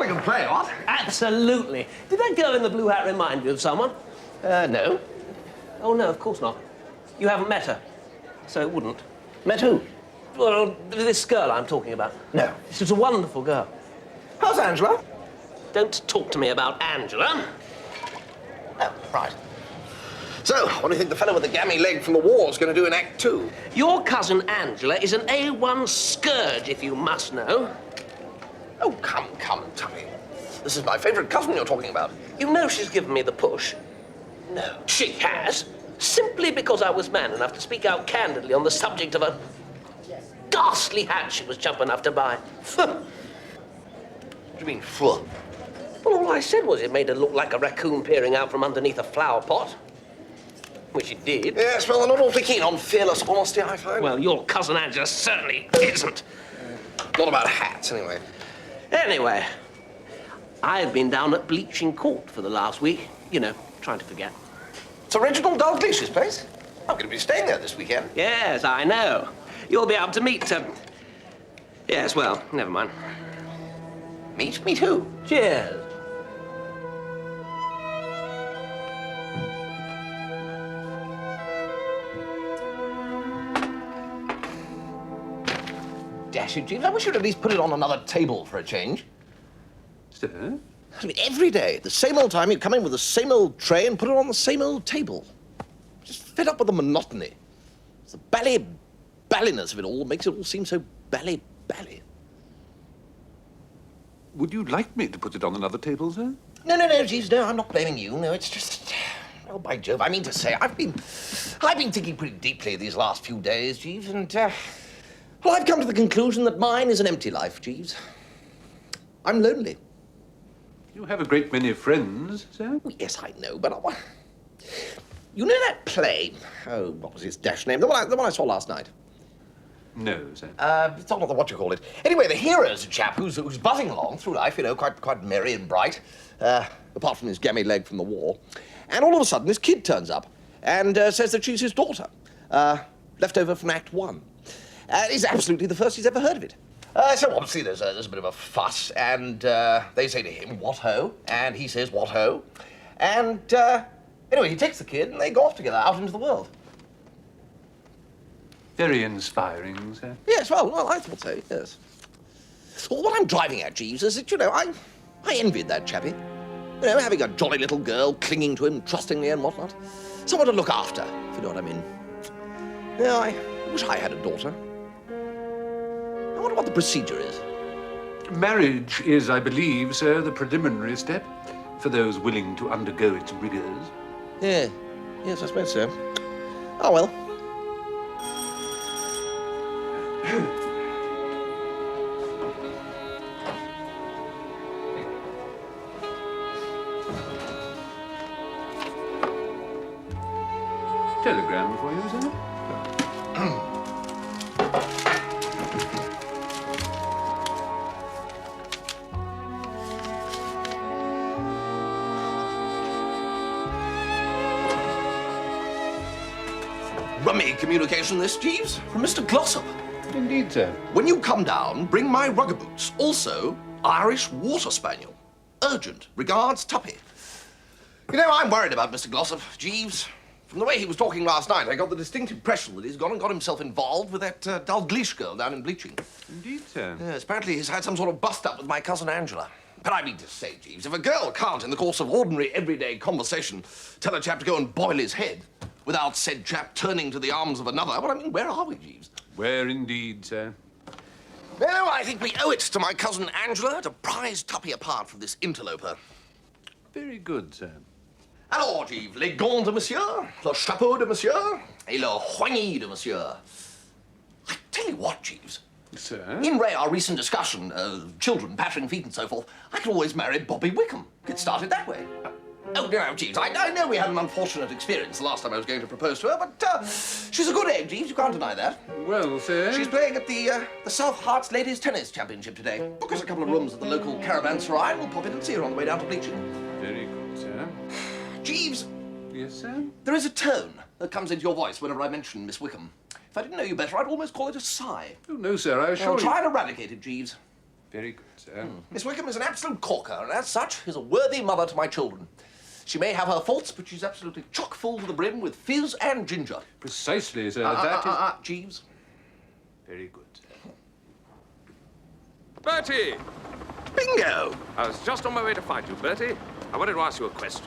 we can play, what? Absolutely. Did that girl in the blue hat remind you of someone? No. Oh, no, of course not. You haven't met her, so it wouldn't. Met who? Well, this girl I'm talking about. No. She's a wonderful girl. How's Angela? Don't talk to me about Angela. Oh, right. So, what do you think the fellow with the gammy leg from the war is going to do in Act 2? Your cousin Angela is an A1 scourge, if you must know. Oh, come, Tuppy. This is my favourite cousin you're talking about. You know she's given me the push. No. She has. Simply because I was man enough to speak out candidly on the subject of a ghastly hat she was chump enough to buy. What do you mean, full? Well, all I said was it made her look like a raccoon peering out from underneath a flower pot. Which it did. Yes, well, they're not awfully keen on fearless honesty, I find. Well, your cousin Angela certainly isn't. Not about hats, anyway. Anyway, I've been down at Bleaching Court for the last week. You know, trying to forget. It's Reginald Dalglish's place. I'm going to be staying there this weekend. Yes, I know. You'll be able to meet, Yes, well, never mind. Meet? Meet who? Cheers. Dash it, Jeeves. I wish you'd at least put it on another table for a change. Sir? I mean, every day, the same old time, you come in with the same old tray and put it on the same old table. Just fed up with the monotony. It's the balliness of it all makes it all seem so bally. Would you like me to put it on another table, sir? No, Jeeves, no, I'm not blaming you. No, it's just... Oh, by Jove, I mean to say, I've been thinking pretty deeply these last few days, Jeeves, and, well, I've come to the conclusion that mine is an empty life, Jeeves. I'm lonely. You have a great many friends, sir. Yes, I know, but you know that play? Oh, what was its dash name? The one I saw last night. No, sir. It's not what you call it. Anyway, the hero's a chap who's buzzing along through life, you know, quite merry and bright, apart from his gammy leg from the war. And all of a sudden, this kid turns up and says that she's his daughter, left over from Act 1. It's absolutely the first he's ever heard of it. So obviously there's a bit of a fuss, and they say to him, "What ho?" And he says, "What ho?" And anyway, he takes the kid and they go off together out into the world. Very inspiring, sir. Yes, well, I thought so, yes. Well, what I'm driving at, Jeeves, is that, you know, I envied that chappie. You know, having a jolly little girl clinging to him trustingly and whatnot. Someone to look after, if you know what I mean. Yeah, I wish I had a daughter. I wonder what the procedure is. Marriage is, I believe, sir, the preliminary step for those willing to undergo its rigors. Yeah, yes, I suppose so. Oh, well. Telegram for you, sir? Rummy communication this, Jeeves, from Mr. Glossop. Indeed, sir. When you come down, bring my rugger boots. Also, Irish water spaniel. Urgent. Regards, Tuppy. You know, I'm worried about Mr. Glossop, Jeeves. From the way he was talking last night, I got the distinct impression that he's gone and got himself involved with that Dalglish girl down in Bleaching. Indeed, sir. Yes, apparently he's had some sort of bust-up with my cousin Angela. But I mean to say, Jeeves, if a girl can't, in the course of ordinary, everyday conversation, tell a chap to go and boil his head without said chap turning to the arms of another, well, I mean, where are we, Jeeves? Where indeed, sir? Well, I think we owe it to my cousin Angela to prize Tuppy apart from this interloper. Very good, sir. Alors, Jeeves, les gants de monsieur, le chapeau de monsieur, et le poignet de monsieur. I tell you what, Jeeves. Sir? In our recent discussion, children, pattering feet and so forth, I could always marry Bobby Wickham. Get started that way. Oh, no, Jeeves, I know we had an unfortunate experience the last time I was going to propose to her, but she's a good egg, Jeeves, you can't deny that. Well, sir... She's playing at the South Hearts Ladies Tennis Championship today. Book us a couple of rooms at the local caravanserai and we'll pop in and see her on the way down to Bleaching. Very good, sir. Jeeves. Yes, sir? There is a tone that comes into your voice whenever I mention Miss Wickham. If I didn't know you better, I'd almost call it a sigh. Oh, no, sir, I assure I'll you... try and eradicate it, Jeeves. Very good, sir. Miss Wickham is an absolute corker, and as such is a worthy mother to my children. She may have her faults, but she's absolutely chock full to the brim with fizz and ginger. Precisely, sir. Jeeves. Very good. Bertie! Bingo! I was just on my way to find you, Bertie. I wanted to ask you a question.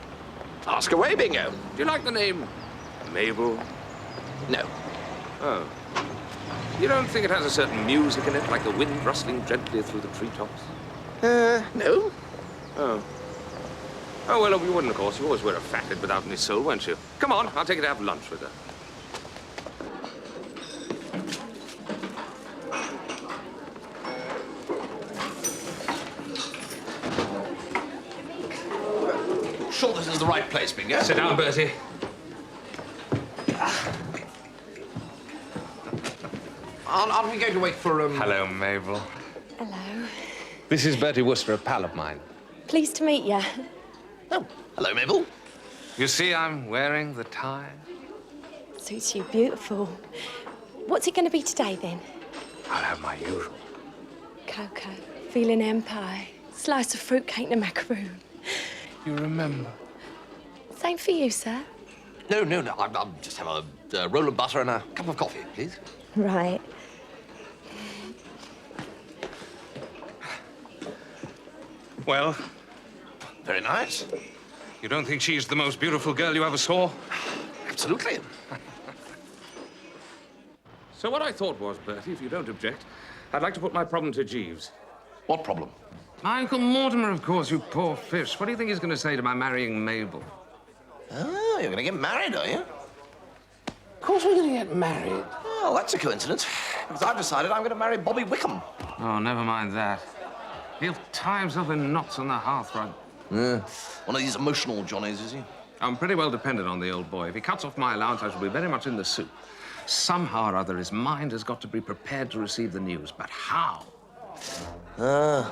Ask away, Bingo. Do you like the name Mabel? No. Oh. You don't think it has a certain music in it, like the wind rustling gently through the treetops? No. Oh. Oh, well, you wouldn't, of course. You always were a fathead without any soul, weren't you? Come on, I'll take you to have lunch with her. Sure this is the right place, Bingo? Sit down, Bertie. Aren't we going to wait for, Hello, Mabel. Hello. This is Bertie Wooster, a pal of mine. Pleased to meet you. Oh, hello, Mabel. You see, I'm wearing the tie. Suits you beautiful. What's it going to be today, then? I'll have my usual. Cocoa, feeling ham pie, slice of fruitcake and macaroon. You remember? Same for you, sir. No. I'll just have a roll of butter and a cup of coffee, please. Right. Well, Very nice. you don't think she's the most beautiful girl you ever saw? Absolutely. So what I thought was, Bertie, if you don't object, I'd like to put my problem to Jeeves. What problem? My Uncle Mortimer, of course, you poor fish. What do you think he's going to say to my marrying Mabel? Ah, you're going to get married, are you? Of course we're going to get married. Well, that's a coincidence. Because I've decided I'm going to marry Bobby Wickham. Oh, never mind that. He'll tie himself in knots on the hearthrug. One of these emotional Johnnies, is he? I'm pretty well dependent on the old boy. If he cuts off my allowance, I shall be very much in the soup. Somehow or other, his mind has got to be prepared to receive the news. But how? Well,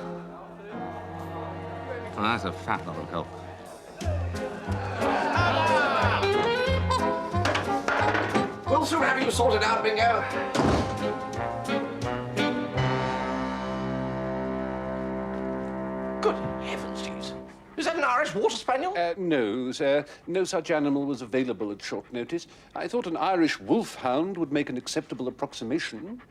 that's a fat lot of help. We'll soon have you sorted out, Bingo. Good heavens, Jeeves. Is that an Irish water spaniel? No, sir. No such animal was available at short notice. I thought an Irish wolfhound would make an acceptable approximation.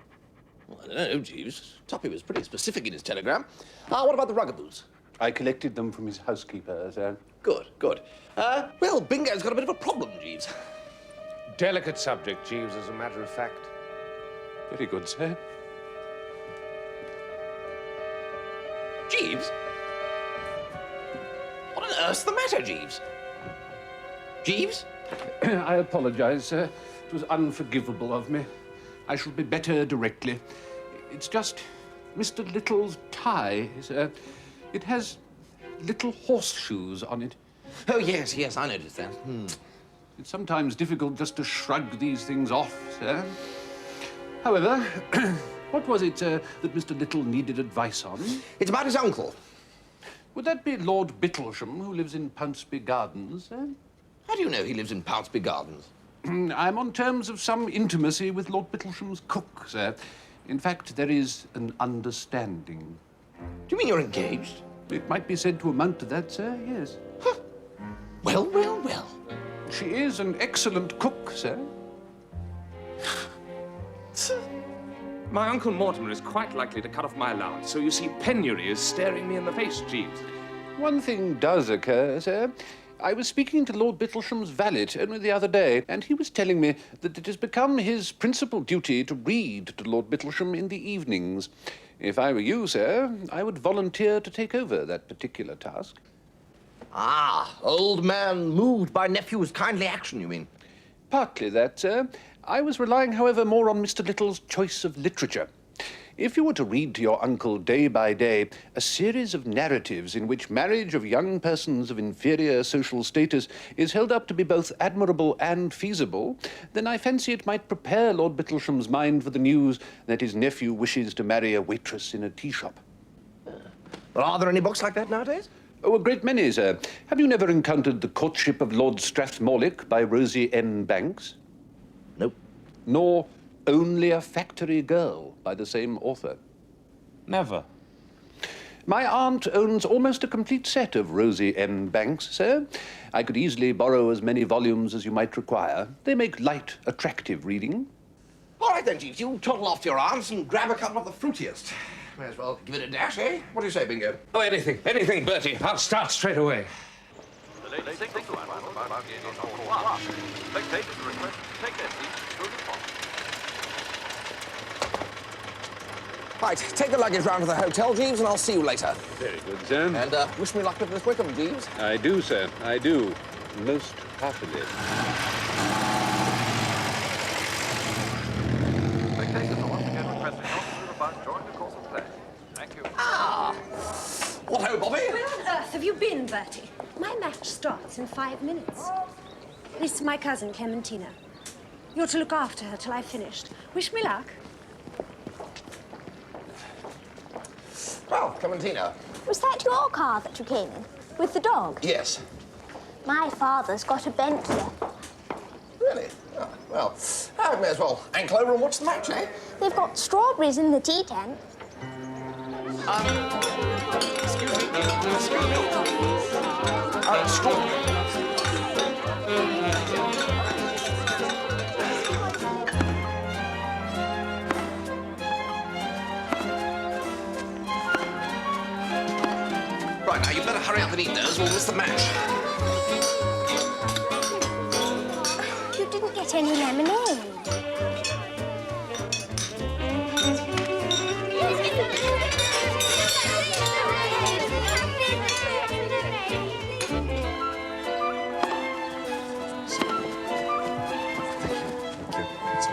Well, I don't know, Jeeves. Tuppy was pretty specific in his telegram. What about the rugaboos? I collected them from his housekeeper, sir. Good. Well, Bingo's got a bit of a problem, Jeeves. Delicate subject, Jeeves, as a matter of fact. Very good, sir. Jeeves? What on earth's the matter, Jeeves? Jeeves? I apologize, sir. It was unforgivable of me. I shall be better directly. It's just Mr. Little's tie, sir. It has little horseshoes on it. Oh, yes, I noticed that. It's sometimes difficult just to shrug these things off, sir. However, what was it, sir, that Mr. Little needed advice on? It's about his uncle. Would that be Lord Bittlesham, who lives in Pounceby Gardens, sir? How do you know he lives in Pounceby Gardens? I'm on terms of some intimacy with Lord Bittlesham's cook, sir. In fact, there is an understanding. Do you mean you're engaged? It might be said to amount to that, sir, yes. Huh. Well. She is an excellent cook, sir. My Uncle Mortimer is quite likely to cut off my allowance, so you see, penury is staring me in the face, Jeeves. One thing does occur, sir. I was speaking to Lord Bittlesham's valet only the other day, and he was telling me that it has become his principal duty to read to Lord Bittlesham in the evenings. If I were you, sir, I would volunteer to take over that particular task. Old man moved by nephew's kindly action, you mean? Partly that, sir. I was relying, however, more on Mr. Little's choice of literature. If you were to read to your uncle day by day a series of narratives in which marriage of young persons of inferior social status is held up to be both admirable and feasible, then I fancy it might prepare Lord Bittlesham's mind for the news that his nephew wishes to marry a waitress in a tea shop. Well, are there any books like that nowadays? Oh, a great many, sir. Have you never encountered The Courtship of Lord Strathmorlick by Rosie N. Banks? Nope. Nor Only a Factory Girl by the same author? Never. My aunt owns almost a complete set of Rosie M. Banks, sir. I could easily borrow as many volumes as you might require. They make light, attractive reading. All right then, Jeeves, you toddle off to your aunt's and grab a couple of the fruitiest. May as well give it a dash, eh? What do you say, Bingo? Oh, anything, Bertie. I'll start straight away. Right, take the luggage round to the hotel, Jeeves, and I'll see you later. Very good, sir. And wish me luck with Miss Wickham, Jeeves. I do, sir. I do. Most heartily. What ho, Bobby? Where on earth have you been, Bertie? My match starts in 5 minutes. This is my cousin, Clementina. You're to look after her till I've finished. Wish me luck. Well, Clementina. Was that your car that you came in? With the dog? Yes. My father's got a Bentley. Really? Oh, well, I may as well ankle over and watch the match, eh? They've got strawberries in the tea tent. Excuse me. Strawberry. Right, now you better hurry up and eat those, we'll miss the match. You didn't get any lemonade.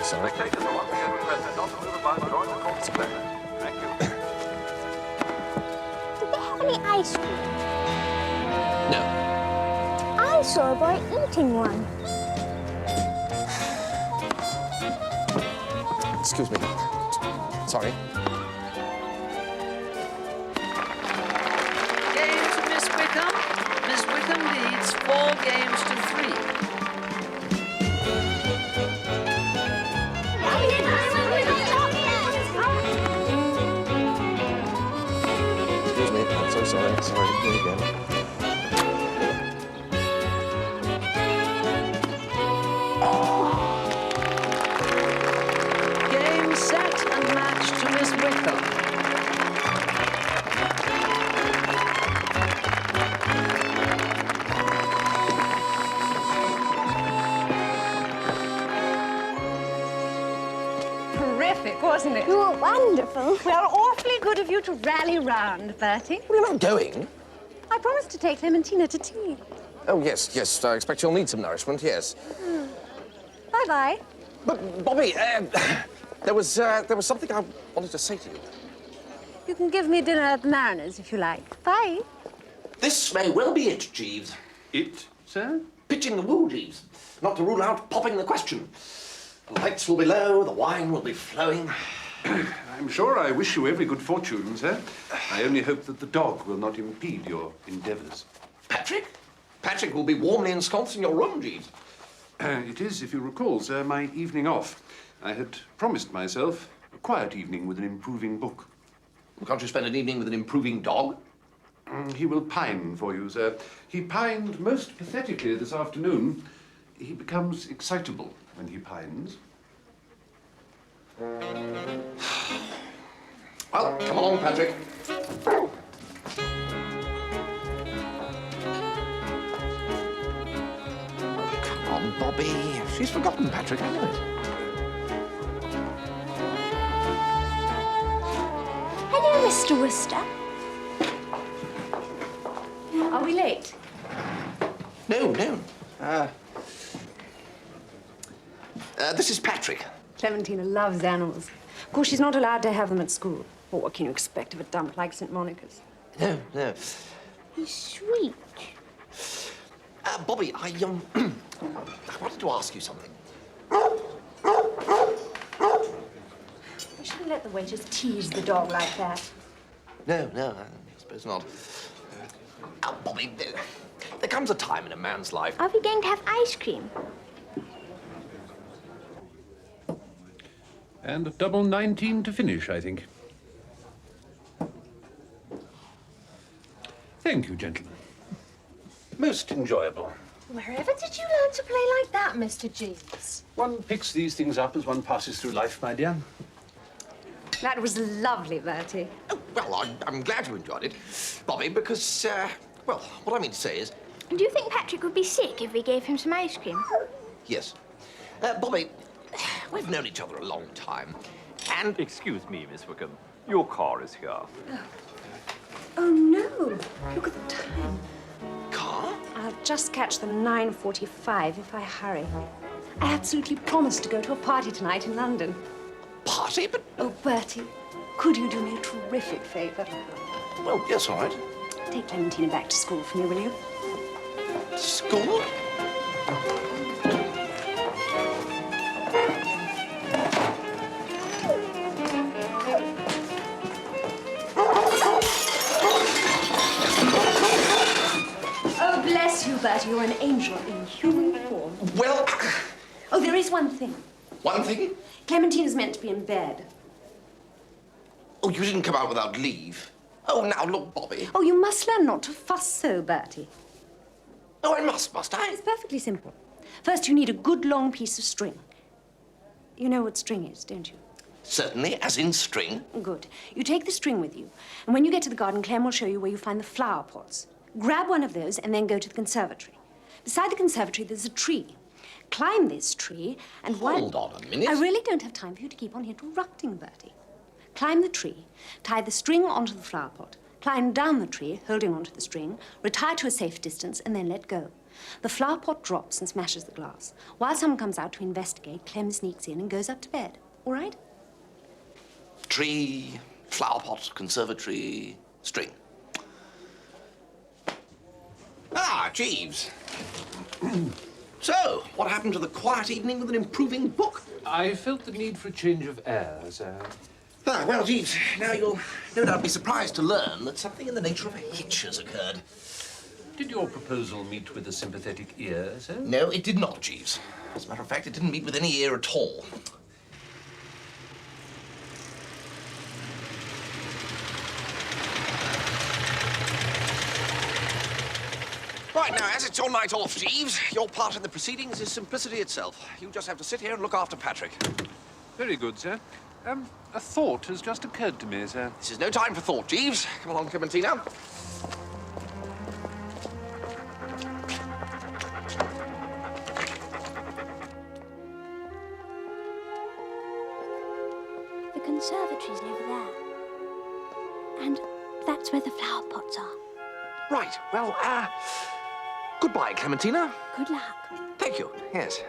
Sorry. Did they have any ice cream? No. I saw a boy eating one. Excuse me. Sorry. Game to Miss Wickham. Miss Wickham leads 4 games to 3. Excuse me. I'm so sorry. Sorry. Here again. Game set and match to Miss Wickham. Terrific, wasn't it? You were wonderful. Well, awfully good of you to rally round, Bertie. Well, you're not going. I promised to take Clementina to tea. Oh, yes, yes. I expect you'll need some nourishment, yes. Bye-bye. But, Bobby, there was something I wanted to say to you. You can give me dinner at the Mariners if you like. Bye. This may well be it, Jeeves. It, sir? Pitching the woo, Jeeves. Not to rule out popping the question. The lights will be low, the wine will be flowing. I'm sure I wish you every good fortune, sir. I only hope that the dog will not impede your endeavours. Patrick? Patrick will be warmly ensconced in your room, Jeeves. It is, if you recall, sir, my evening off. I had promised myself a quiet evening with an improving book. Can't you spend an evening with an improving dog? He will pine for you, sir. He pined most pathetically this afternoon. He becomes excitable when he pines. Well, come along, Patrick. Come on, Bobby. She's forgotten Patrick, I know it. Hello, Mr. Wooster. Are we late? No, no. This is Patrick. Clementina loves animals. Of course, she's not allowed to have them at school. Well, what can you expect of a dump like St. Monica's? No, no. He's sweet. Bobby, I wanted to ask you something. We shouldn't let the waiters tease the dog like that. No, no, I suppose not. Bobby, there comes a time in a man's life. Are we going to have ice cream? And double 19 to finish, I think. you, gentlemen. Most enjoyable. Wherever did you learn to play like that, Mr. Jeeves? One picks these things up as one passes through life, my dear. That was lovely, Bertie. Oh, well, I'm glad you enjoyed it, Bobby, because, well, what I mean to say is... Do you think Patrick would be sick if we gave him some ice cream? Yes. Bobby, we've known each other a long time, and... Excuse me, Miss Wickham. Your car is here. Oh, no. Look at the time. Car? I'll just catch the 9:45 if I hurry. I absolutely promised to go to a party tonight in London. Party? But... Oh, Bertie, could you do me a terrific favour? Well, yes, all right. Take Clementina back to school for me, will you? School? Oh, bless you, Bertie. You're an angel in human form. Well... Oh, there is one thing. One thing? Clementina's meant to be in bed. Oh, you didn't come out without leave. Oh, now, look, Bobby. Oh, you must learn not to fuss so, Bertie. Oh, I must I? It's perfectly simple. First, you need a good long piece of string. You know what string is, don't you? Certainly, as in string. Good. You take the string with you, and when you get to the garden, Clem will show you where you find the flower pots. Grab one of those and then go to the conservatory. Beside the conservatory, there's a tree. Climb this tree, and Hold on a minute. I really don't have time for you to keep on interrupting, Bertie. Climb the tree, tie the string onto the flower pot, climb down the tree, holding onto the string, retire to a safe distance, and then let go. The flower pot drops and smashes the glass. While someone comes out to investigate, Clem sneaks in and goes up to bed. All right? Tree, flower pot, conservatory, string. Ah, Jeeves. So, what happened to the quiet evening with an improving book? I felt the need for a change of air, sir. Ah, well, Jeeves, now you'll no doubt be surprised to learn that something in the nature of a hitch has occurred. Did your proposal meet with a sympathetic ear, sir? No, it did not, Jeeves. As a matter of fact, it didn't meet with any ear at all. Right, now, as it's your night off, Jeeves, your part in the proceedings is simplicity itself. You just have to sit here and look after Patrick. Very good, sir. A thought has just occurred to me, sir. This is no time for thought, Jeeves. Come along, Clementina. The conservatory's over there. And that's where the flower pots are. Right, well, goodbye, Clementina. Good luck. Thank you, yes.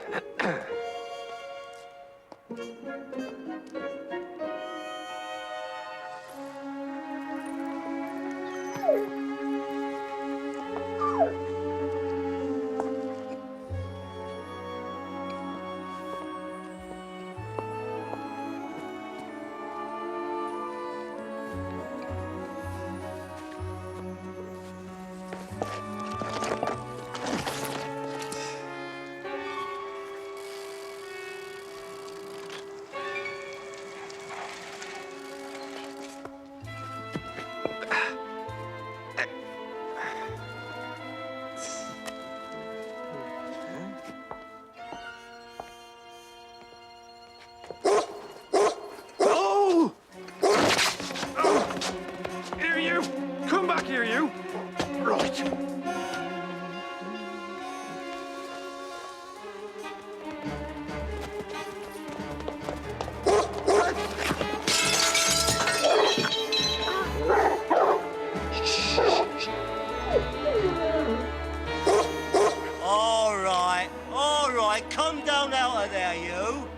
All right, come down out of there, you.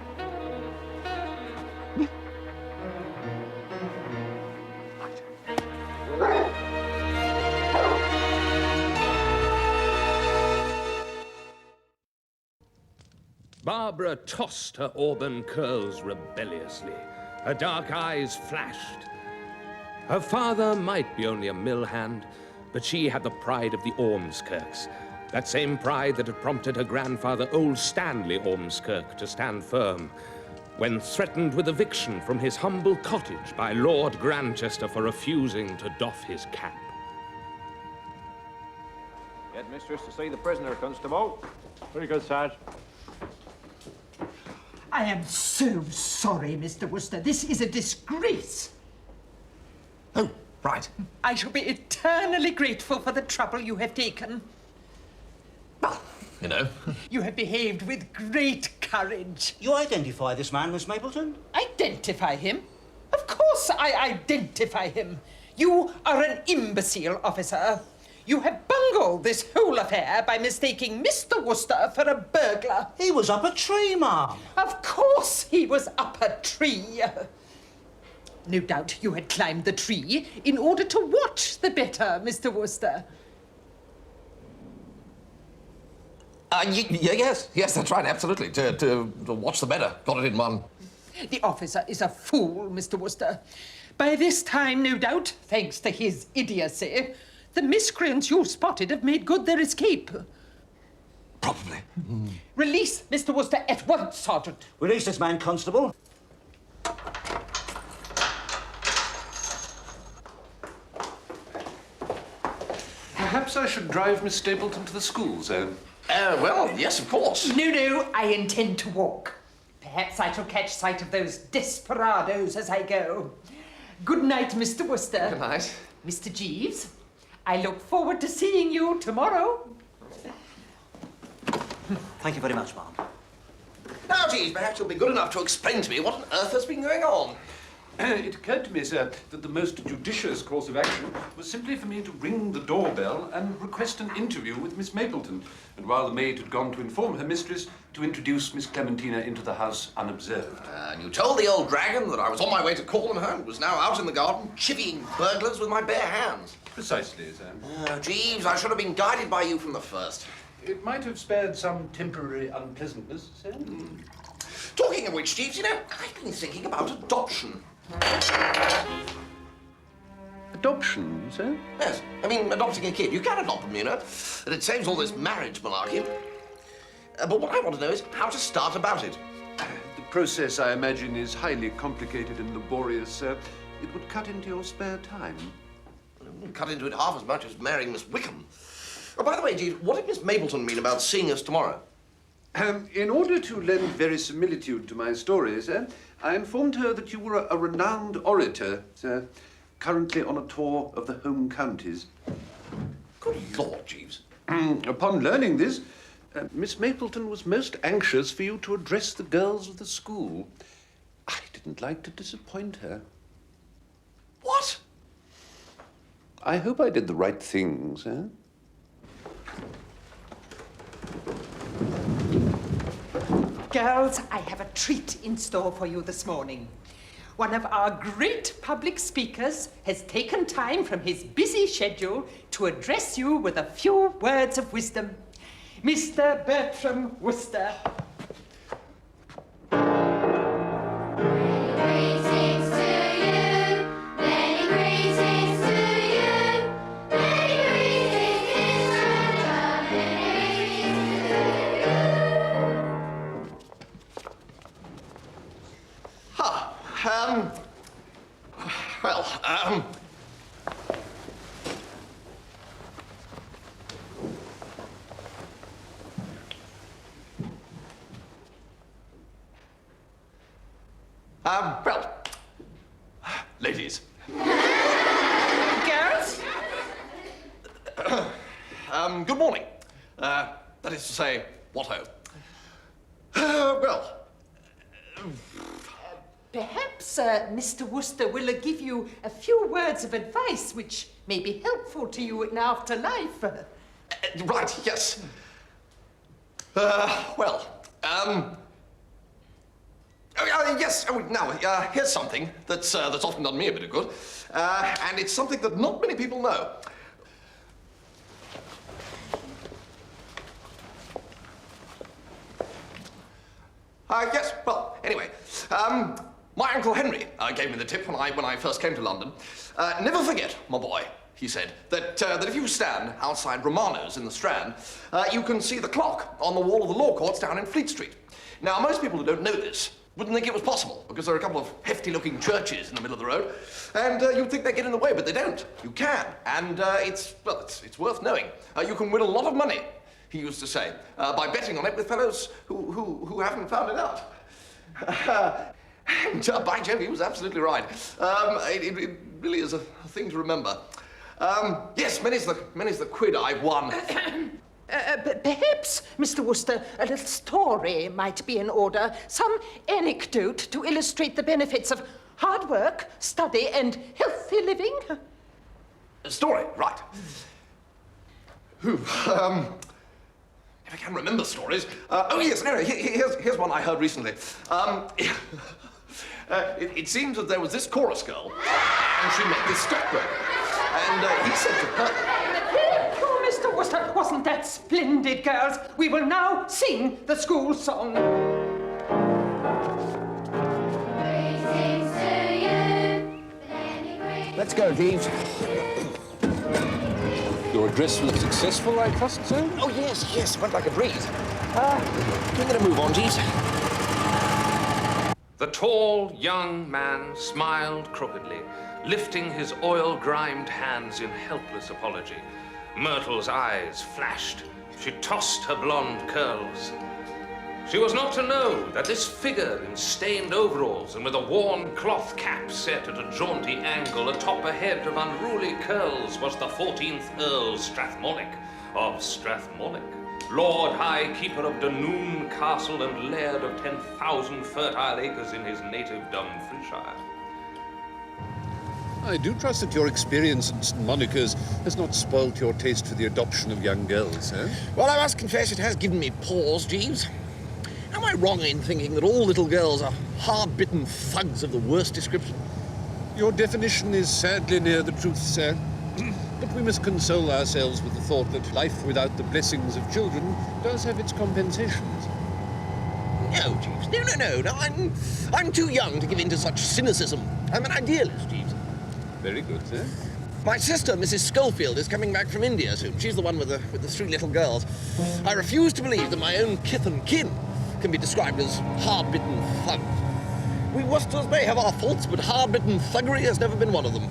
Barbara tossed her auburn curls rebelliously. Her dark eyes flashed. Her father might be only a mill hand, but she had the pride of the Ormskirks. That same pride that had prompted her grandfather, old Stanley Ormskirk, to stand firm when threatened with eviction from his humble cottage by Lord Grantchester for refusing to doff his cap. Get mistress to see the prisoner, Constable. Very good, Sarge. I am so sorry, Mr. Wooster. This is a disgrace. Oh, right. I shall be eternally grateful for the trouble you have taken. Well, you know. You have behaved with great courage. You identify this man, Miss Mapleton? Identify him? Of course I identify him. You are an imbecile, officer. You have bungled this whole affair by mistaking Mr. Wooster for a burglar. He was up a tree, ma'am. Of course he was up a tree. No doubt you had climbed the tree in order to watch the better, Mr. Wooster. Yes, that's right, absolutely. To watch the better. Got it in one. The officer is a fool, Mr. Wooster. By this time, no doubt, thanks to his idiocy, the miscreants you spotted have made good their escape. Probably. Release Mr. Wooster at once, Sergeant. Release this man, Constable. Perhaps I should drive Miss Stapleton to the school, Zone. Well, yes, of course. No, I intend to walk. Perhaps I shall catch sight of those desperados as I go. Good night, Mr. Wooster. Good night. Mr. Jeeves, I look forward to seeing you tomorrow. Thank you very much, ma'am. Now, Jeeves, perhaps you'll be good enough to explain to me what on earth has been going on. It occurred to me, sir, that the most judicious course of action was simply for me to ring the doorbell and request an interview with Miss Mapleton, and while the maid had gone to inform her mistress, to introduce Miss Clementina into the house unobserved. And you told the old dragon that I was on my way to call them home, was now out in the garden, chivying burglars with my bare hands. Precisely, sir. Jeeves, I should have been guided by you from the first. It might have spared some temporary unpleasantness, sir. Talking of which, Jeeves, you know, I've been thinking about adoption. Adoption, sir? Yes, I mean, adopting a kid. You can adopt them, you know, and it saves all this marriage malarkey. But what I want to know is how to start about it. The process, I imagine, is highly complicated and laborious, sir. It would cut into your spare time. Cut into it half as much as marrying Miss Wickham. Oh, by the way, Jeeves, what did Miss Mapleton mean about seeing us tomorrow? In order to lend verisimilitude to my story, sir, I informed her that you were a renowned orator, sir, currently on a tour of the home counties. Good Lord, Jeeves. Upon learning this, Miss Mapleton was most anxious for you to address the girls of the school. I didn't like to disappoint her. What? I hope I did the right thing, sir. Girls, I have a treat in store for you this morning. One of our great public speakers has taken time from his busy schedule to address you with a few words of wisdom. Mr. Bertram Wooster. Ladies. Girls? Good morning. That is to say, what-ho. Well... Perhaps Mr. Wooster will give you a few words of advice which may be helpful to you in afterlife. Right, yes. Yes, now, here's something that's often done me a bit of good, and it's something that not many people know. Yes, well, anyway, my Uncle Henry gave me the tip when I first came to London. Never forget, my boy, he said, that if you stand outside Romano's in the Strand, you can see the clock on the wall of the law courts down in Fleet Street. Now, most people who don't know this wouldn't think it was possible, because there are a couple of hefty-looking churches in the middle of the road, and you'd think they'd get in the way, but they don't. You can, and it's worth knowing. You can win a lot of money, he used to say, by betting on it with fellows who haven't found it out. And by Jove, he was absolutely right. It really is a thing to remember. Yes, many's the quid I've won. Perhaps, Mr. Wooster, a little story might be in order. Some anecdote to illustrate the benefits of hard work, study, and healthy living. A story, right. If I can remember stories. Oh, yes, no, here's one I heard recently. It seems that there was this chorus girl, and she met this stockbroker. And he said to her... Oh, Mr. Wooster, wasn't that splendid, girls? We will now sing the school song. Let's go, Jeeves. Your address was successful, I trust, sir? Oh, yes, went like a breeze. Can we get a move on, Jeeves? The tall, young man smiled crookedly, lifting his oil-grimed hands in helpless apology. Myrtle's eyes flashed. She tossed her blonde curls. She was not to know that this figure in stained overalls and with a worn cloth cap set at a jaunty angle atop a head of unruly curls was the 14th Earl Strathmollick of Strathmollick, Lord High Keeper of Dunoon Castle and Laird of 10,000 fertile acres in his native Dumfriesshire. I do trust that your experience at St. Monica's has not spoilt your taste for the adoption of young girls, eh? Well, I must confess it has given me pause, Jeeves. Am I wrong in thinking that all little girls are hard-bitten thugs of the worst description? Your definition is sadly near the truth, sir. But we must console ourselves with the thought that life without the blessings of children does have its compensations. No, Jeeves. No. I'm too young to give in to such cynicism. I'm an idealist, Jeeves. Very good, sir. My sister, Mrs. Schofield, is coming back from India soon. She's the one with the 3 little girls. I refuse to believe that my own kith and kin can be described as hard-bitten thugs. We Woosters may have our faults, but hard-bitten thuggery has never been one of them.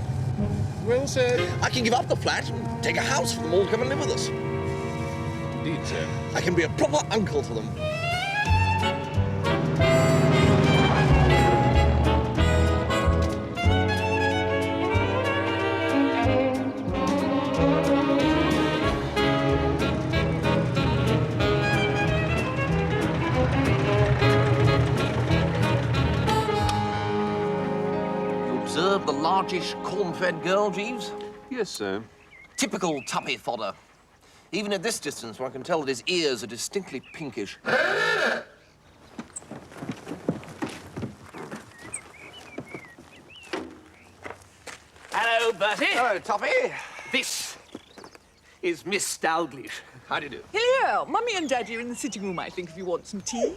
Well, sir... I can give up the flat and take a house for them all to come and live with us. Indeed, sir. I can be a proper uncle to them. The largish, corn-fed girl, Jeeves? Yes, sir. Typical tuppy fodder. Even at this distance, one can tell that his ears are distinctly pinkish. Hello, Bertie. Hello, Tuppy. This is Miss Dalglish. How do you do? Hello. Mummy and Daddy are in the sitting room, I think, if you want some tea.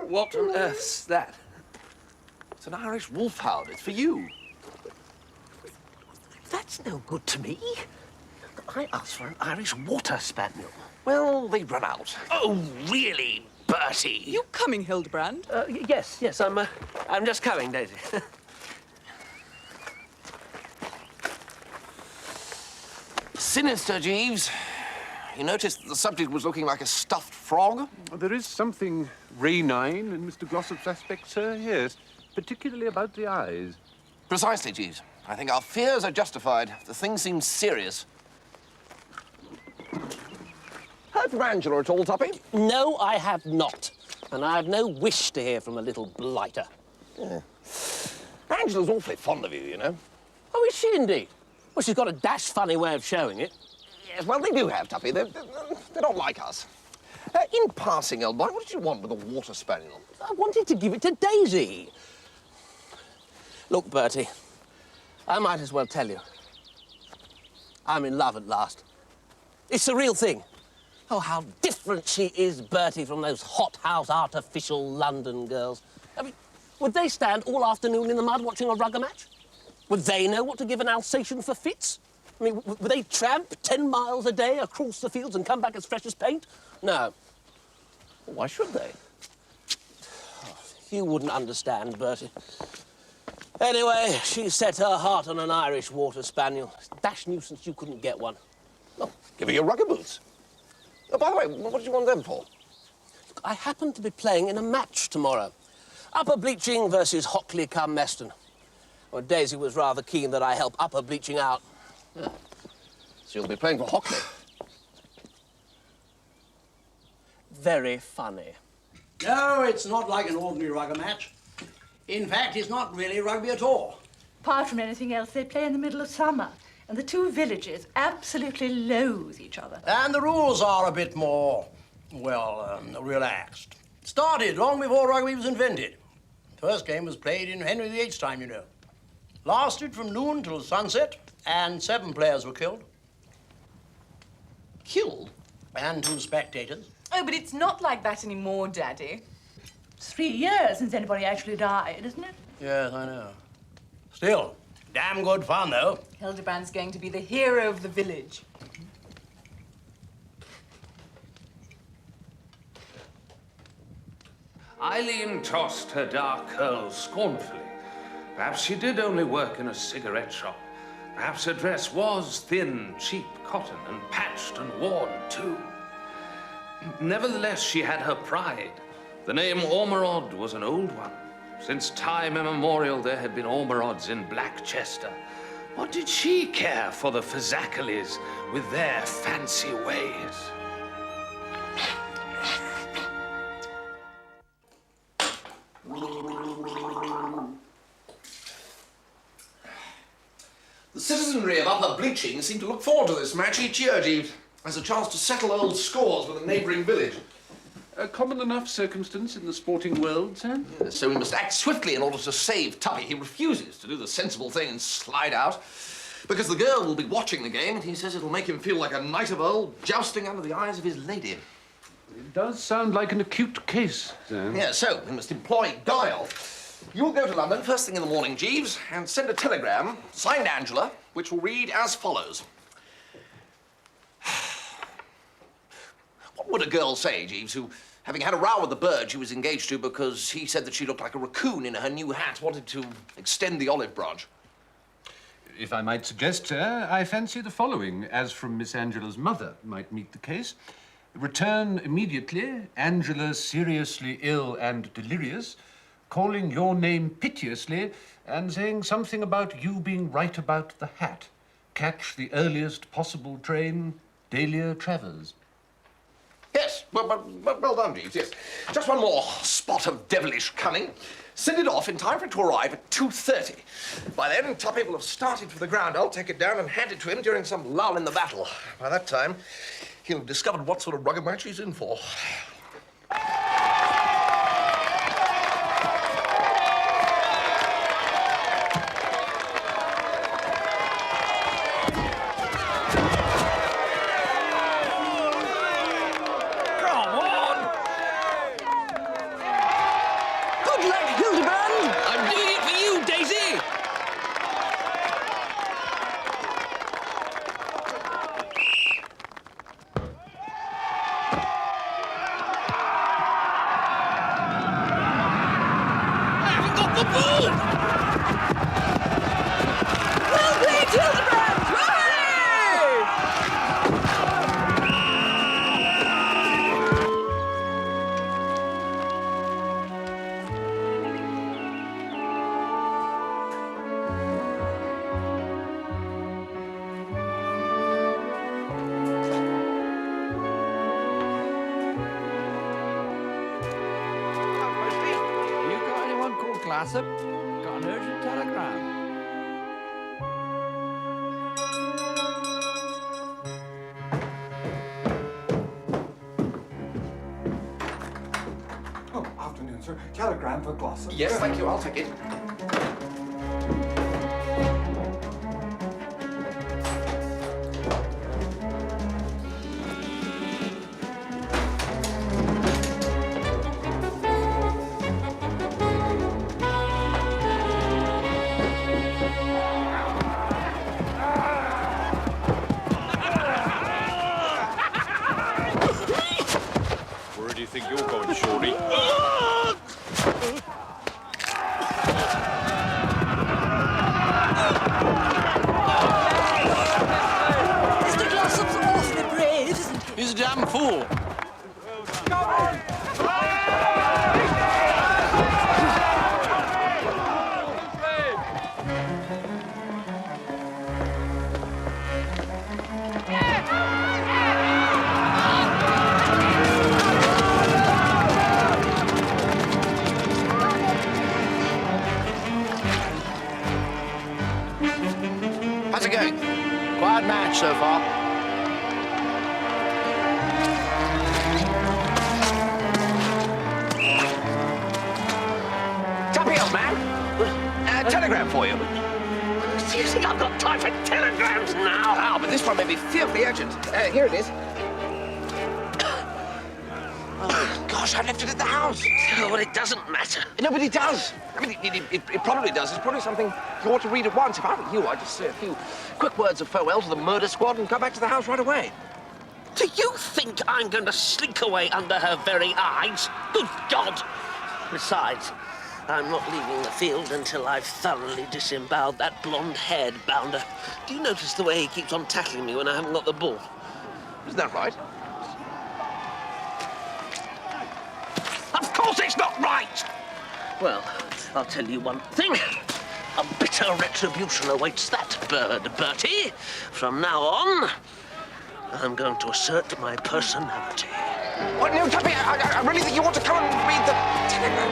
What on earth's that? It's an Irish wolfhound. It's for you. That's no good to me. I asked for an Irish water spaniel. Well, they run out. Oh, really, Bertie? You coming, Hildebrand? Yes, I'm just coming, Daisy. Sinister, Jeeves. You noticed that the subject was looking like a stuffed frog? There is something ranine in Mr. Glossop's aspect, sir, yes. Particularly about the eyes. Precisely, Jeeves. I think our fears are justified. The thing seems serious. Heard from Angela at all, Tuppy? No, I have not. And I have no wish to hear from a little blighter. Yeah. Angela's awfully fond of you, you know. Oh, is she indeed? Well, she's got a dash funny way of showing it. Yes, well, they do have, Tuppy. They're not like us. In passing, old boy, what did you want with a water spaniel? I wanted to give it to Daisy. Look, Bertie, I might as well tell you. I'm in love at last. It's the real thing. Oh, how different she is, Bertie, from those hothouse artificial London girls. I mean, would they stand all afternoon in the mud watching a rugger match? Would they know what to give an Alsatian for fits? I mean, would they tramp 10 miles a day across the fields and come back as fresh as paint? No. Why should they? You wouldn't understand, Bertie. Anyway, she set her heart on an Irish water spaniel. Dash nuisance you couldn't get one. Oh, give her your rugger boots. Oh, by the way, what did you want them for? Look, I happen to be playing in a match tomorrow. Upper Bleaching versus Hockley cum Meston. Well, Daisy was rather keen that I help Upper Bleaching out. Yeah. So you'll be playing for Hockley? Very funny. No, it's not like an ordinary rugger match. In fact, it's not really rugby at all. Apart from anything else, they play in the middle of summer, and the two villages absolutely loathe each other. And the rules are a bit more, well, relaxed. Started long before rugby was invented. First game was played in Henry VIII's time, you know. Lasted from noon till sunset, and 7 players were killed. Killed? And 2 spectators. Oh, but it's not like that anymore, Daddy. It's 3 years since anybody actually died, isn't it? Yes, I know. Still, damn good fun, though. Hildebrand's going to be the hero of the village. Eileen tossed her dark curls scornfully. Perhaps she did only work in a cigarette shop. Perhaps her dress was thin, cheap cotton, and patched and worn, too. Nevertheless, she had her pride. The name Ormerod was an old one. Since time immemorial, there had been Ormerods in Blackchester. What did she care for the Fazakalis with their fancy ways? The citizenry of Upper Bleaching seem to look forward to this match each year, Jeeves, as a chance to settle old scores with a neighbouring village. A common enough circumstance in the sporting world, sir? Yes, so we must act swiftly in order to save Tuppy. He refuses to do the sensible thing and slide out, because the girl will be watching the game, and he says it'll make him feel like a knight of old jousting under the eyes of his lady. It does sound like an acute case, sir. Yeah, so we must employ guile. You'll go to London first thing in the morning, Jeeves, and send a telegram, signed Angela, which will read as follows. What would a girl say, Jeeves, who, having had a row with the bird she was engaged to because he said that she looked like a raccoon in her new hat, wanted to extend the olive branch? If I might suggest, sir, I fancy the following, as from Miss Angela's mother, might meet the case. Return immediately, Angela seriously ill and delirious, calling your name piteously and saying something about you being right about the hat. Catch the earliest possible train, Dahlia Travers. Yes, well done, Jeeves, yes. Just one more spot of devilish cunning. Send it off in time for it to arrive at 2:30. By then, Tuppy will have started for the ground. I'll take it down and hand it to him during some lull in the battle. By that time, he'll have discovered what sort of rugger match he's in for. Got an urgent telegram. Oh, afternoon, sir. Telegram for Glossop. Yes, thank you. I'll take it. Where do you think you're going, Shorty? fool! How's it going? Quiet match so far. Tuppy, old man. A telegram for you. Do you think I've got time for telegrams now? Ah, but this one may be fearfully urgent. Here it is. Oh, gosh, I left it at the house. Oh, well, it doesn't matter. No, but it does. I mean, it probably does. It's probably something you ought to read at once. If I were you, I'd just say a few quick words of farewell to the murder squad and come back to the house right away. Do you think I'm going to slink away under her very eyes? Good God! Besides, I'm not leaving the field until I've thoroughly disemboweled that blonde-haired bounder. Do you notice the way he keeps on tackling me when I haven't got the ball? Isn't that right? Of course it's not right! Well, I'll tell you one thing. A bitter retribution awaits that bird, Bertie. From now on, I'm going to assert my personality. What? No, Tuppy, I really think you ought to come and read the telegram.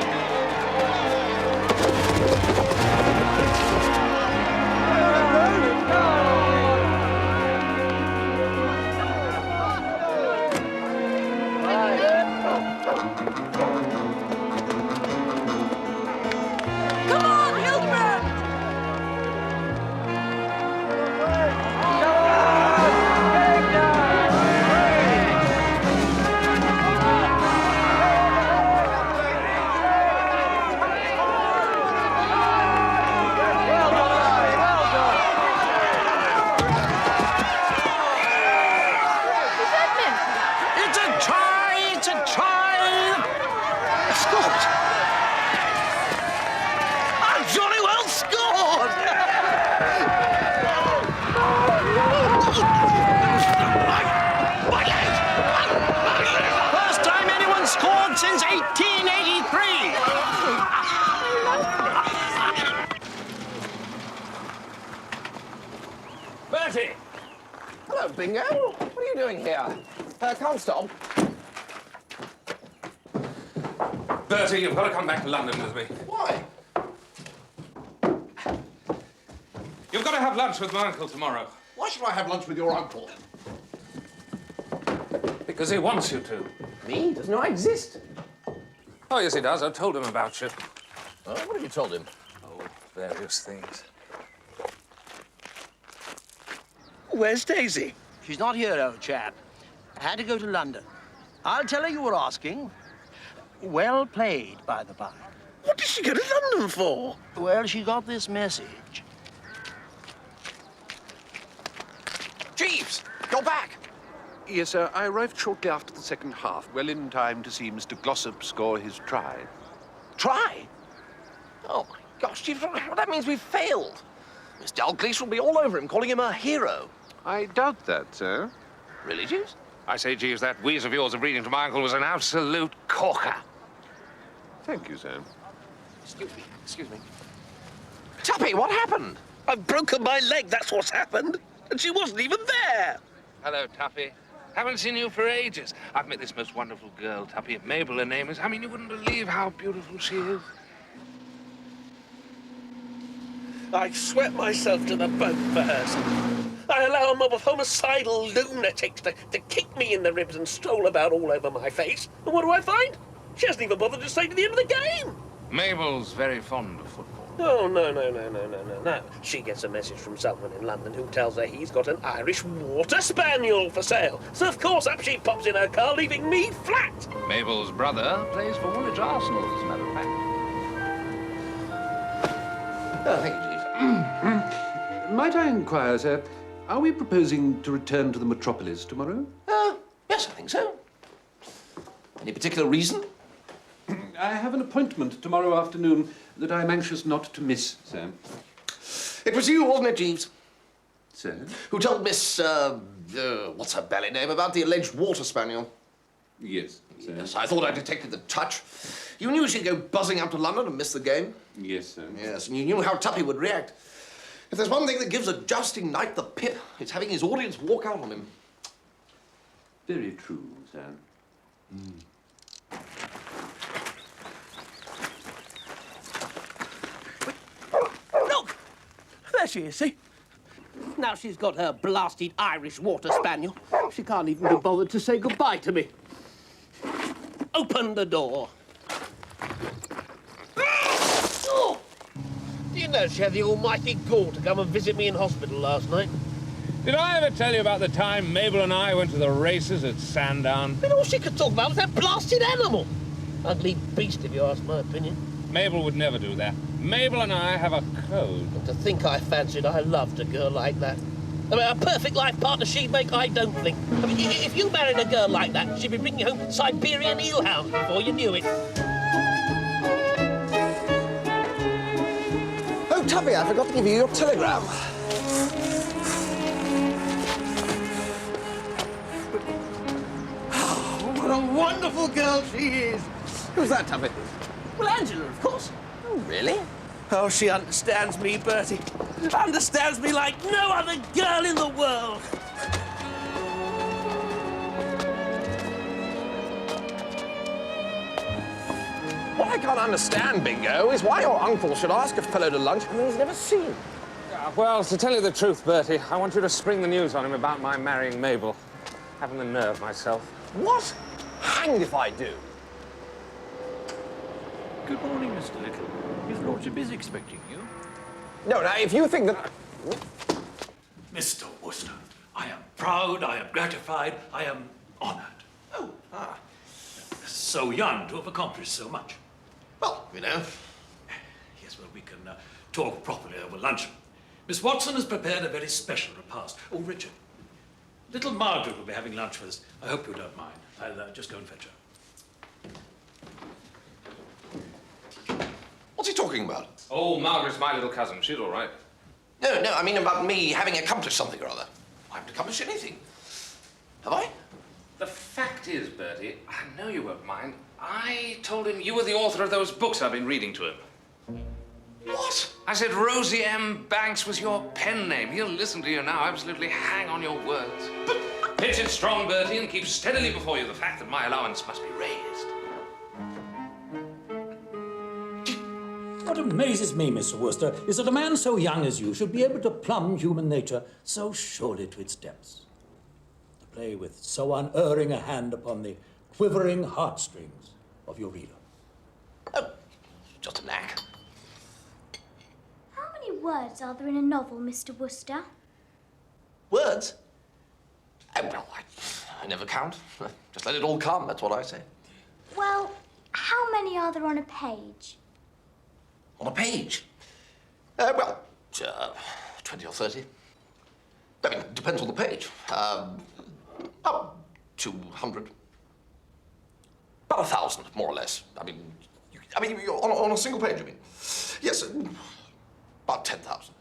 Come on, Hildebrand! It's a try! It's a try! Scored! I jolly well scored! My leg! First time anyone scored since 1883! Bertie! Hello, Bingo. What are you doing here? Constable. Bertie, you've got to come back to London with me. Why? You've got to have lunch with my uncle tomorrow. Why should I have lunch with your uncle? Because he wants you to. Me? Doesn't know I exist. Oh, yes, he does. I've told him about you. Oh, what have you told him? Oh, various things. Where's Daisy? She's not here, old chap. I had to go to London. I'll tell her you were asking. Well played, by the by. What did she go to London for? Well, she got this message. Jeeves, you're back. Yes, sir. I arrived shortly after the second half, well in time to see Mr. Glossop score his try. Try? Oh, my gosh, Jeeves, well, that means we've failed. Miss Dalgleish will be all over him, calling him a hero. I doubt that, sir. Really, Jeeves? I say, Jeeves, that wheeze of yours of reading to my uncle was an absolute corker. Thank you, sir. Excuse me. Tuppy, what happened? I've broken my leg, that's what's happened. And she wasn't even there. Hello, Tuppy. Haven't seen you for ages. I've met this most wonderful girl, Tuppy. Mabel, her name is. I mean, you wouldn't believe how beautiful she is. I sweat myself to the bone for her sake. I allow a mob of homicidal lunatics to kick me in the ribs and stroll about all over my face. And what do I find? She hasn't even bothered to stay to the end of the game. Mabel's very fond of football. Oh, no. She gets a message from someone in London who tells her he's got an Irish water spaniel for sale. So, of course, up she pops in her car, leaving me flat. Mabel's brother plays for Woolwich Arsenal, as a matter of fact. Oh, thank you, Jeeves. Might I inquire, sir, are we proposing to return to the metropolis tomorrow? Yes, I think so. Any particular reason? I have an appointment tomorrow afternoon that I'm anxious not to miss, sir. It was you, wasn't it, Jeeves? Sir? Who told Miss, what's her belly name about the alleged water spaniel? Yes. Yes, I thought I detected the touch. You knew she'd go buzzing up to London and miss the game? Yes, sir. Yes, and you knew how Tuppy would react. If there's one thing that gives a jousting knight the pip, it's having his audience walk out on him. Very true, sir. Look! There she is, see? Now she's got her blasted Irish water spaniel. She can't even be bothered to say goodbye to me. Open the door. Oh! Do you know she had the almighty gall to come and visit me in hospital last night? Did I ever tell you about the time Mabel and I went to the races at Sandown? I mean, all she could talk about was that blasted animal. Ugly beast, if you ask my opinion. Mabel would never do that. Mabel and I have a code. And to think I fancied I loved a girl like that. I mean, a perfect life partner she'd make, I don't think. I mean, if you married a girl like that, she'd be bringing home Siberian eelhounds before you knew it. Oh, Tuppy, I forgot to give you your telegram. Oh, what a wonderful girl she is. Who's that, Tuppy? Well, Angela, of course. Oh, really? Oh, she understands me, Bertie. Understands me like no other girl in the world. What I can't understand, Bingo, is why your uncle should ask a fellow to lunch whom he's never seen. Well, to tell you the truth, Bertie, I want you to spring the news on him about my marrying Mabel. Haven't the nerve myself. What? Hanged if I do. Good morning, Mr. Little. His Lordship is expecting you. No, now, if you think that... Mr. Wooster, I am proud, I am gratified, I am honoured. Oh, So young to have accomplished so much. Well, you know. Yes, well, we can talk properly over luncheon. Miss Watson has prepared a very special repast. Oh, Richard, little Margaret will be having lunch with us. I hope you don't mind. I'll just go and fetch her. What's he talking about? Oh, Margaret's my little cousin. She's all right. No, I mean about me having accomplished something or other. I haven't accomplished anything. Have I? The fact is, Bertie, I know you won't mind. I told him you were the author of those books I've been reading to him. What? I said Rosie M. Banks was your pen name. He'll listen to you now, absolutely hang on your words. But pitch it strong, Bertie, and keep steadily before you the fact that my allowance must be raised. What amazes me, Mr. Wooster, is that a man so young as you should be able to plumb human nature so surely to its depths. To play with so unerring a hand upon the quivering heartstrings of your reader. Oh, just a knack. How many words are there in a novel, Mr. Wooster? Words? Oh, well, I never count. Just let it all come, that's what I say. Well, how many are there on a page? On a page? 20 or 30. I mean, it depends on the page. About 200. About 1,000, more or less. I mean, on a single page, you mean? Yes, about 10,000.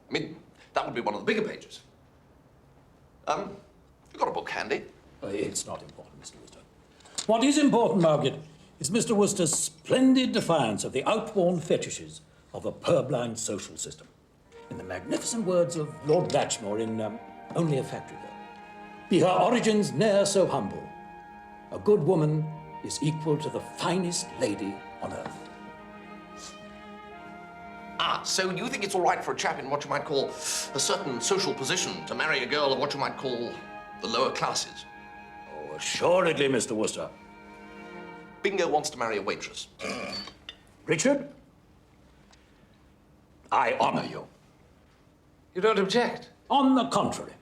I mean, that would be one of the bigger pages. You got a book handy? It's not important, Mr. Wooster. What is important, Margaret, is Mr. Wooster's splendid defiance of the outworn fetishes of a purblind social system. In the magnificent words of Lord Latchmore in Only a Factory Girl, be her origins ne'er so humble, a good woman is equal to the finest lady on earth. Ah, so you think it's all right for a chap in what you might call a certain social position to marry a girl of what you might call the lower classes? Oh, assuredly, Mr. Wooster. Bingo wants to marry a waitress. Richard, I honor you. You don't object? On the contrary.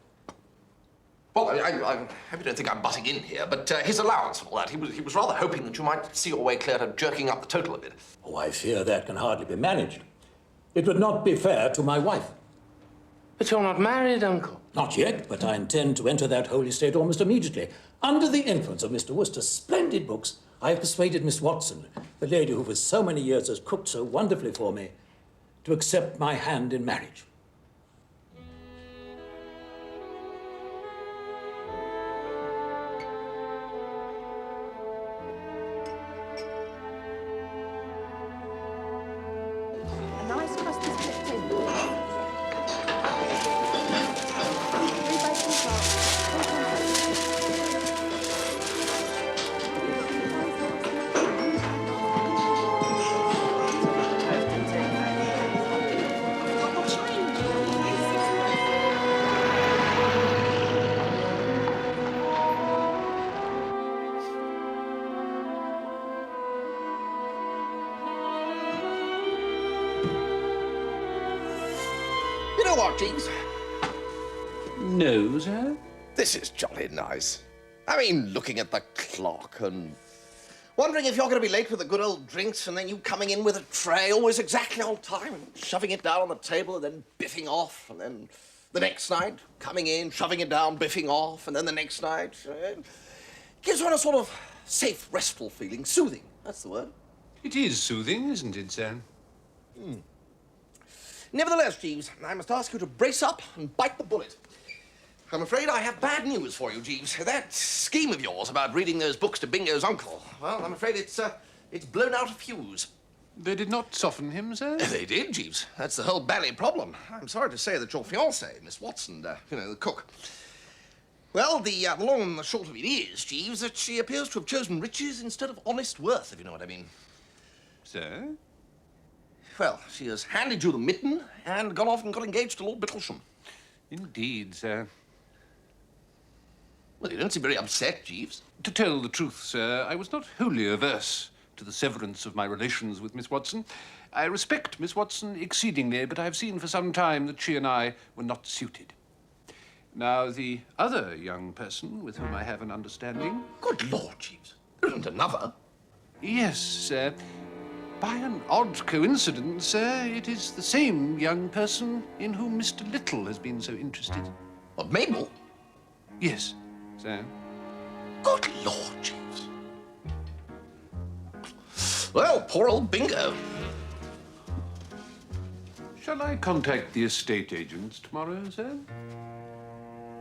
Well, I hope you don't think I'm butting in here, but his allowance and all that, he was rather hoping that you might see your way clear to jerking up the total a bit. Oh, I fear that can hardly be managed. It would not be fair to my wife. But you're not married, Uncle. Not yet, but I intend to enter that holy state almost immediately. Under the influence of Mr. Wooster's splendid books, I have persuaded Miss Watson, the lady who for so many years has cooked so wonderfully for me, to accept my hand in marriage. what, Jeeves? No, sir? This is jolly nice. I mean, looking at the clock and wondering if you're going to be late with the good old drinks and then you coming in with a tray always exactly on time and shoving it down on the table and then biffing off, and then the next night coming in, shoving it down, biffing off, and then the next night. Gives one a sort of safe, restful feeling. Soothing, that's the word. It is soothing, isn't it, sir? Nevertheless, Jeeves, I must ask you to brace up and bite the bullet. I'm afraid I have bad news for you, Jeeves. That scheme of yours about reading those books to Bingo's uncle, well, I'm afraid it's blown out of fuse. They did not soften him, sir? They did, Jeeves. That's the whole bally problem. I'm sorry to say that your fiancée, Miss Watson, the cook. Well, the long and the short of it is, Jeeves, that she appears to have chosen riches instead of honest worth, if you know what I mean. Sir? Well, she has handed you the mitten and gone off and got engaged to Lord Bittlesham. Indeed, sir. Well, you don't seem very upset, Jeeves. To tell the truth, sir, I was not wholly averse to the severance of my relations with Miss Watson. I respect Miss Watson exceedingly, but I have seen for some time that she and I were not suited. Now, the other young person with whom I have an understanding... Good Lord, Jeeves. There isn't another? Yes, sir. By an odd coincidence, sir, it is the same young person in whom Mr. Little has been so interested. What, Mabel? Yes, sir. Good Lord, Jeeves. Well, poor old Bingo. Shall I contact the estate agents tomorrow, sir?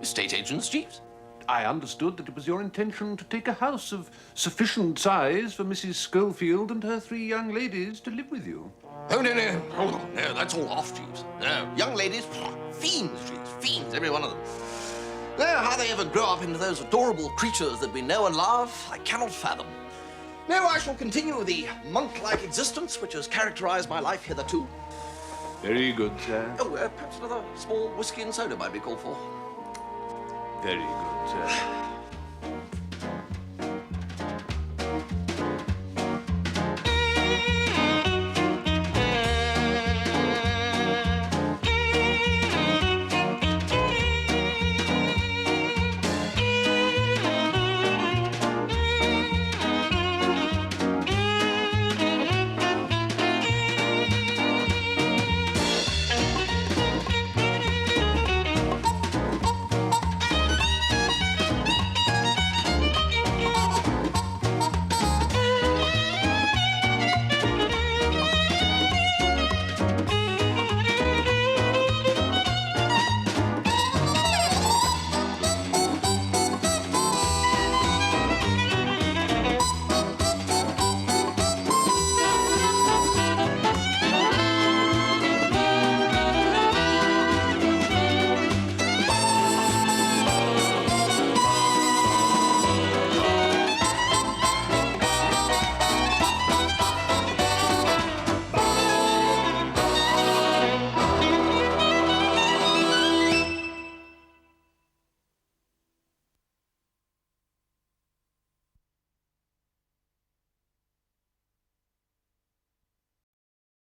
Estate agents, Jeeves? I understood that it was your intention to take a house of sufficient size for Mrs. Schofield and her 3 young ladies to live with you. Oh, no, no. Hold on. No, that's all off, Jeeves. No, young ladies, fiends, Jeeves, fiends, every one of them. No, how they ever grow up into those adorable creatures that we know and love, I cannot fathom. No, I shall continue the monk-like existence which has characterized my life hitherto. Very good, sir. Oh, perhaps another small whiskey and soda might be called for. Very good, sir.